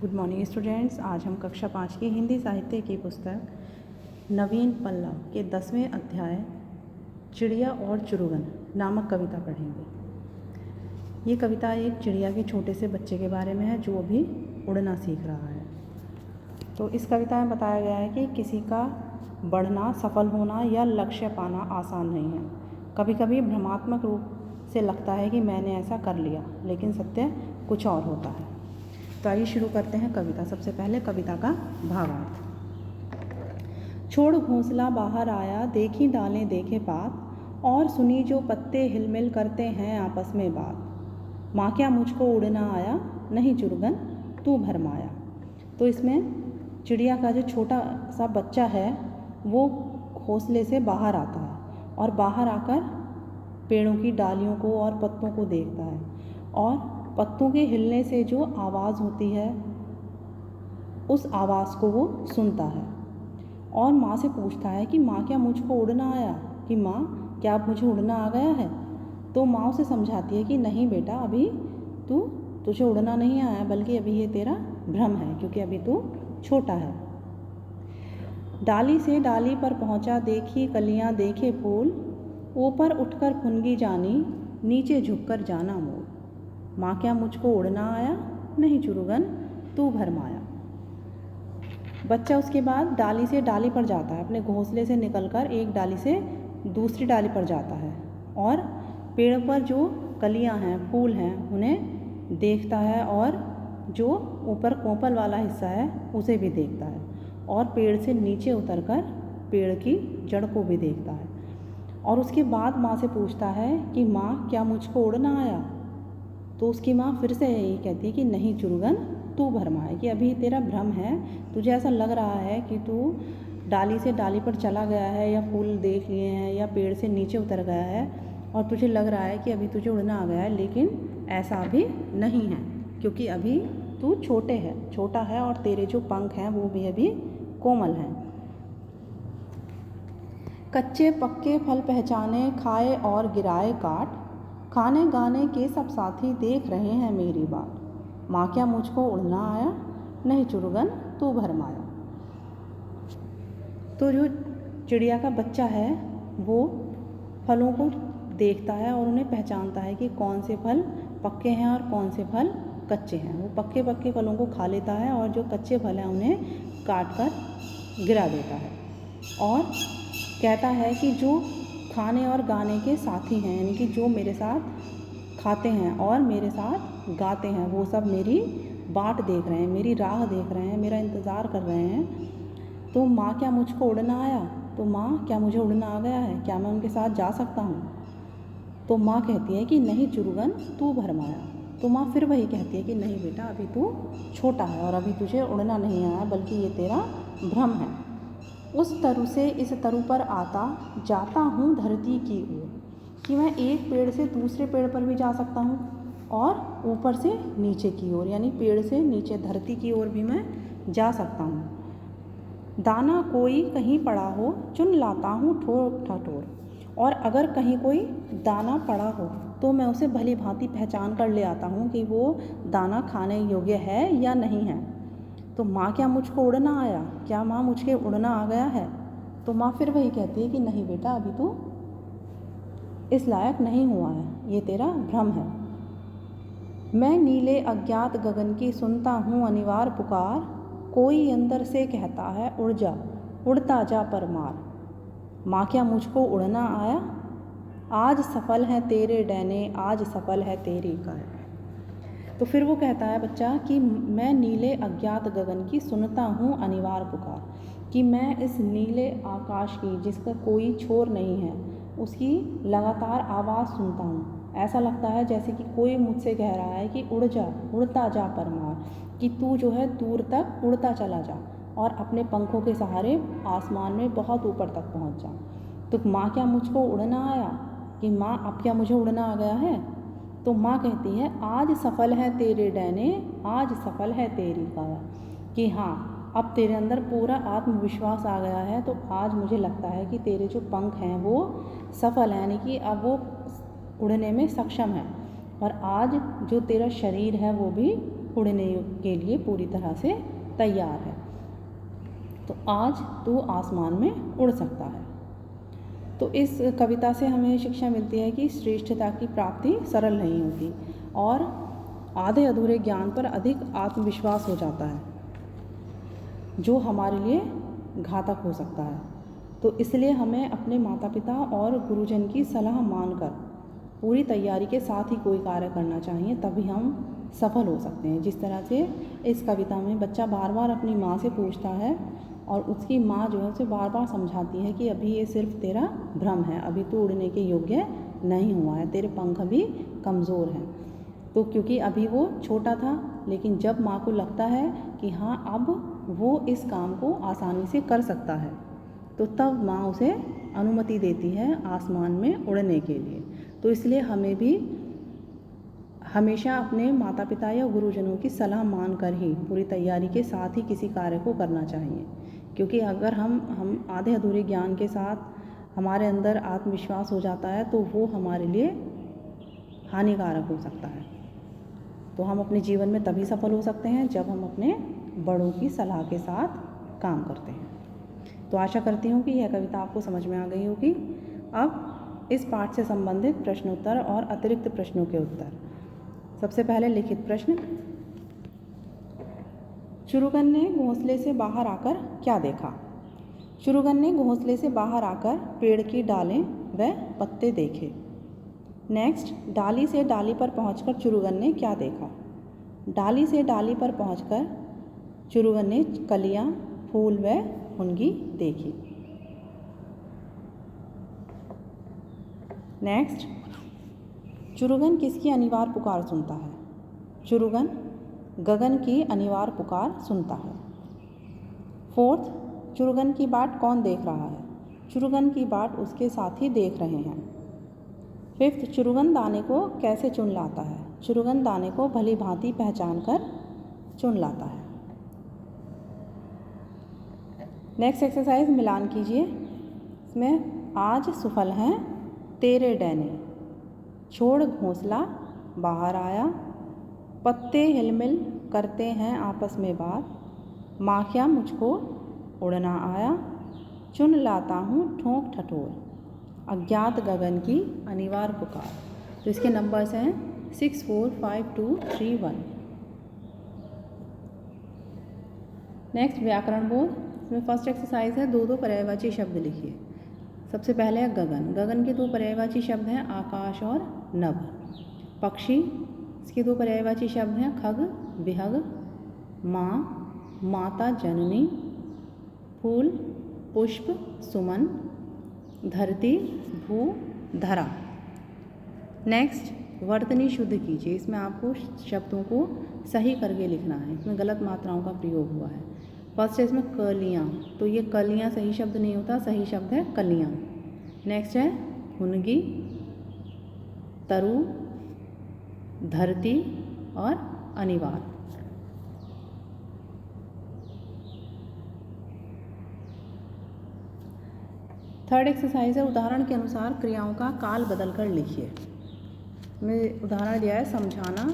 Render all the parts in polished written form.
Good morning students. आज हम कक्षा 5 की हिंदी साहित्य की पुस्तक नवीन पल्लव के 10वें अध्याय चिड़िया और चुरुगन नामक कविता पढ़ेंगे। ये कविता एक चिड़िया के छोटे से बच्चे के बारे में है जो अभी उड़ना सीख रहा है। तो इस कविता में बताया गया है कि किसी का बढ़ना, सफल होना या लक्ष्य पाना आसान नहीं है। कभी कभी भ्रमात्मक रूप से लगता है कि मैंने ऐसा कर लिया, लेकिन सत्य कुछ और होता है। तो आइए शुरू करते हैं कविता। सबसे पहले कविता का भावार्थ। छोड़ घोंसला बाहर आया, देखी डालें देखे पात, और सुनी जो पत्ते हिलमिल करते हैं आपस में बात। माँ क्या मुझको उड़ना आया, नहीं चुरुगन तू भरमाया। तो इसमें चिड़िया का जो छोटा सा बच्चा है वो घोंसले से बाहर आता है और बाहर आकर पेड़ों की डालियों को और पत्तों को देखता है और पत्तों के हिलने से जो आवाज़ होती है उस आवाज़ को वो सुनता है और माँ से पूछता है कि माँ क्या मुझको उड़ना आया, कि माँ क्या अब मुझे उड़ना आ गया है। तो माँ उसे समझाती है कि नहीं बेटा, अभी तुझे उड़ना नहीं आया, बल्कि अभी ये तेरा भ्रम है, क्योंकि अभी तू छोटा है। डाली से डाली पर पहुँचा, देखी कलियाँ देखे फूल, ऊपर उठकर फुनगी जानी, नीचे झुककर जाना मोल। माँ क्या मुझको उड़ना आया, नहीं चुरुगन तू भरमाया। बच्चा उसके बाद डाली से डाली पर जाता है, अपने घोंसले से निकलकर एक डाली से दूसरी डाली पर जाता है और पेड़ पर जो कलियां हैं, फूल हैं, उन्हें देखता है और जो ऊपर कोपल वाला हिस्सा है उसे भी देखता है और पेड़ से नीचे उतरकर पेड़ की जड़ को भी देखता है। और उसके बाद माँ से पूछता है कि माँ क्या मुझको उड़ना आया। तो उसकी माँ फिर से यही कहती है कि नहीं चुरुगन तू भरमाए, कि अभी तेरा भ्रम है, तुझे ऐसा लग रहा है कि तू डाली से डाली पर चला गया है या फूल देख लिए हैं या पेड़ से नीचे उतर गया है और तुझे लग रहा है कि अभी तुझे उड़ना आ गया है, लेकिन ऐसा अभी नहीं है, क्योंकि अभी तू छोटा है और तेरे जो पंख हैं वो भी अभी कोमल हैं। कच्चे पक्के फल पहचाने, खाए और गिराए काट, खाने गाने के सब साथी देख रहे हैं मेरी बात। माँ क्या मुझको उड़ना आया, नहीं चुरुगन तू भरमाया। तो जो चिड़िया का बच्चा है वो फलों को देखता है और उन्हें पहचानता है कि कौन से फल पक्के हैं और कौन से फल कच्चे हैं। वो पक्के फलों को खा लेता है और जो कच्चे फल हैं उन्हें काट कर गिरा देता है और कहता है कि जो खाने और गाने के साथी हैं, यानी कि जो मेरे साथ खाते हैं और मेरे साथ गाते हैं, वो सब मेरी बाट देख रहे हैं, मेरी राह देख रहे हैं, मेरा इंतज़ार कर रहे हैं। तो माँ क्या मुझको उड़ना आया, तो माँ क्या मुझे उड़ना आ गया है, क्या मैं उनके साथ जा सकता हूँ। तो माँ कहती है कि नहीं चुरुगन तू भरमाया। तो माँ फिर वही कहती है कि नहीं बेटा, अभी तू छोटा है और अभी तुझे उड़ना नहीं आया, बल्कि ये तेरा भ्रम है। उस तरु से इस तरु पर आता जाता हूँ धरती की ओर, कि मैं एक पेड़ से दूसरे पेड़ पर भी जा सकता हूँ और ऊपर से नीचे की ओर, यानी पेड़ से नीचे धरती की ओर भी मैं जा सकता हूँ। दाना कोई कहीं पड़ा हो, चुन लाता हूँ ठोर ठठोर, और अगर कहीं कोई दाना पड़ा हो तो मैं उसे भली भांति पहचान कर ले आता हूँ कि वो दाना खाने योग्य है या नहीं है। तो माँ क्या मुझको उड़ना आया, क्या माँ मुझे उड़ना आ गया है। तो माँ फिर वही कहती है कि नहीं बेटा, अभी तो इस लायक नहीं हुआ है, ये तेरा भ्रम है। मैं नीले अज्ञात गगन की सुनता हूँ अनिवार्य पुकार, कोई अंदर से कहता है उड़ जा, उड़ता जा परमार। माँ क्या मुझको उड़ना आया, आज सफल है तेरे डैने, आज सफल है तेरी काया। तो फिर वो कहता है बच्चा कि मैं नीले अज्ञात गगन की सुनता हूँ अनिवार्य पुकार, कि मैं इस नीले आकाश की, जिसका कोई छोर नहीं है, उसकी लगातार आवाज़ सुनता हूँ। ऐसा लगता है जैसे कि कोई मुझसे कह रहा है कि उड़ जा, उड़ता जा परमार, कि तू जो है दूर तक उड़ता चला जा और अपने पंखों के सहारे आसमान में बहुत ऊपर तक पहुँच जा। तो माँ क्या मुझको उड़ना आया, कि माँ अब क्या मुझे उड़ना आ गया है। तो माँ कहती है आज सफल है तेरे डैने, आज सफल है तेरी काया, कि हाँ अब तेरे अंदर पूरा आत्मविश्वास आ गया है, तो आज मुझे लगता है कि तेरे जो पंख हैं वो सफल हैं, यानी कि अब वो उड़ने में सक्षम है, और आज जो तेरा शरीर है वो भी उड़ने के लिए पूरी तरह से तैयार है। तो आज तू आसमान में उड़ सकता है। तो इस कविता से हमें शिक्षा मिलती है कि श्रेष्ठता की प्राप्ति सरल नहीं होती और आधे अधूरे ज्ञान पर अधिक आत्मविश्वास हो जाता है, जो हमारे लिए घातक हो सकता है। तो इसलिए हमें अपने माता पिता और गुरुजन की सलाह मानकर पूरी तैयारी के साथ ही कोई कार्य करना चाहिए, तभी हम सफल हो सकते हैं। जिस तरह से इस कविता में बच्चा बार बार अपनी माँ से पूछता है और उसकी माँ जो है उसे बार बार समझाती है कि अभी ये सिर्फ तेरा भ्रम है, अभी तो उड़ने के योग्य नहीं हुआ है, तेरे पंख अभी कमज़ोर हैं। तो क्योंकि अभी वो छोटा था, लेकिन जब माँ को लगता है कि हाँ अब वो इस काम को आसानी से कर सकता है, तो तब माँ उसे अनुमति देती है आसमान में उड़ने के लिए। तो इसलिए हमें भी हमेशा अपने माता पिता या गुरुजनों की सलाह मानकर ही पूरी तैयारी के साथ ही किसी कार्य को करना चाहिए, क्योंकि अगर हम आधे अधूरे ज्ञान के साथ हमारे अंदर आत्मविश्वास हो जाता है तो वो हमारे लिए हानिकारक हो सकता है। तो हम अपने जीवन में तभी सफल हो सकते हैं जब हम अपने बड़ों की सलाह के साथ काम करते हैं। तो आशा करती हूँ कि यह कविता आपको समझ में आ गई होगी। अब इस पाठ से संबंधित प्रश्नोत्तर और अतिरिक्त प्रश्नों के उत्तर। सबसे पहले लिखित प्रश्न। शुरुगन ने घोंसले से बाहर आकर क्या देखा? शुरुगन ने घोंसले से बाहर आकर पेड़ की डालें व पत्ते देखे। नेक्स्ट, डाली से डाली पर पहुंचकर चुरुगन ने क्या देखा? डाली से डाली पर पहुंचकर चुरुगन ने कलियां, फूल व फुनगी देखी। नेक्स्ट, चुरुगन किसकी अनिवार्य पुकार सुनता है? चुरुगन गगन की अनिवार्य पुकार सुनता है। फोर्थ, चुरुगन की बाट कौन देख रहा है? चुरुगन की बाट उसके साथी देख रहे हैं। फिफ्थ, चुरुगन दाने को कैसे चुन लाता है? चुरुगन दाने को भली भांति पहचान कर चुन लाता है। नेक्स्ट एक्सरसाइज मिलान कीजिए। इसमें आज सुफल हैं तेरे डैने, छोड़ घोंसला बाहर आया, पत्ते हिलमिल करते हैं आपस में बात, माखिया मुझको उड़ना आया, चुन लाता हूँ ठोंक ठठोर, अज्ञात गगन की अनिवार्य पुकार। तो इसके नंबर्स हैं 6, 4, 5, 2, 3, 1। नेक्स्ट, व्याकरण बोध। इसमें फर्स्ट एक्सरसाइज है, दो पर्यायवाची शब्द लिखिए। सबसे पहले है गगन। गगन के दो पर्यायवाची शब्द हैं आकाश और नभ। पक्षी, इसके दो पर्यायवाची शब्द हैं खग, विहग, माँ, माता जननी, फूल, पुष्प, सुमन, धरती, भू, धरा। नेक्स्ट, वर्तनी शुद्ध कीजिए। इसमें आपको शब्दों को सही करके लिखना है, इसमें गलत मात्राओं का प्रयोग हुआ है। फर्स्ट है इसमें कलियाँ, तो ये कलियाँ सही शब्द नहीं होता, सही शब्द है कलियाँ। नेक्स्ट है हुनगी, तरु, धरती और अनिवार्य। थर्ड एक्सरसाइज है, उदाहरण के अनुसार क्रियाओं का काल बदलकर लिखिए। में उदाहरण दिया है समझाना,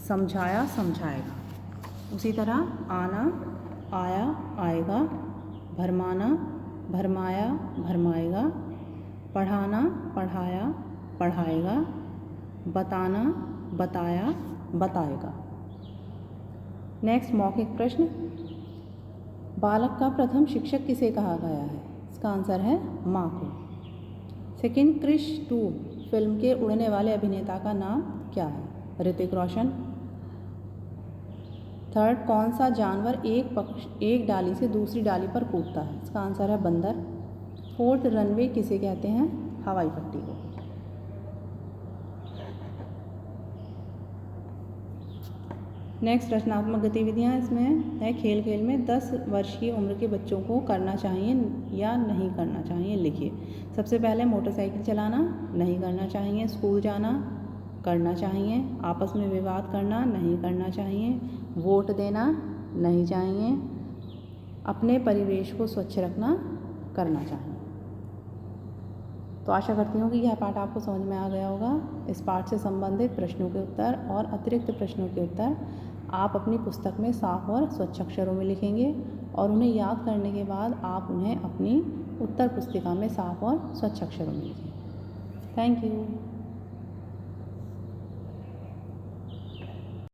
समझाया, समझाएगा। उसी तरह आना, आया, आएगा, भरमाना, भरमाया, भरमाएगा, पढ़ाना, पढ़ाया, पढ़ाएगा, बताना, बताया, बताएगा। नेक्स्ट, मौखिक प्रश्न। बालक का प्रथम शिक्षक किसे कहा गया है? इसका आंसर है माँ को। सेकेंड, क्रिश 2 फिल्म के उड़ने वाले अभिनेता का नाम क्या है? ऋतिक रोशन। थर्ड, कौन सा जानवर एक डाली से दूसरी डाली पर कूदता है? इसका आंसर है बंदर। फोर्थ, रनवे किसे कहते हैं? हवाई पट्टी को। नेक्स्ट, रचनात्मक गतिविधियाँ। इसमें है खेल खेल में 10 वर्ष की उम्र के बच्चों को करना चाहिए या नहीं करना चाहिए लिखिए। सबसे पहले मोटरसाइकिल चलाना, नहीं करना चाहिए। स्कूल जाना, करना चाहिए। आपस में विवाद करना, नहीं करना चाहिए। वोट देना, नहीं चाहिए। अपने परिवेश को स्वच्छ रखना, करना चाहिए। तो आशा करती हूँ कि यह पाठ आपको समझ में आ गया होगा। इस पाठ से संबंधित प्रश्नों के उत्तर और अतिरिक्त प्रश्नों के उत्तर आप अपनी पुस्तक में साफ और स्वच्छ अक्षरों में लिखेंगे और उन्हें याद करने के बाद आप उन्हें अपनी उत्तर पुस्तिका में साफ और स्वच्छ अक्षरों में लिखेंगे। Thank you.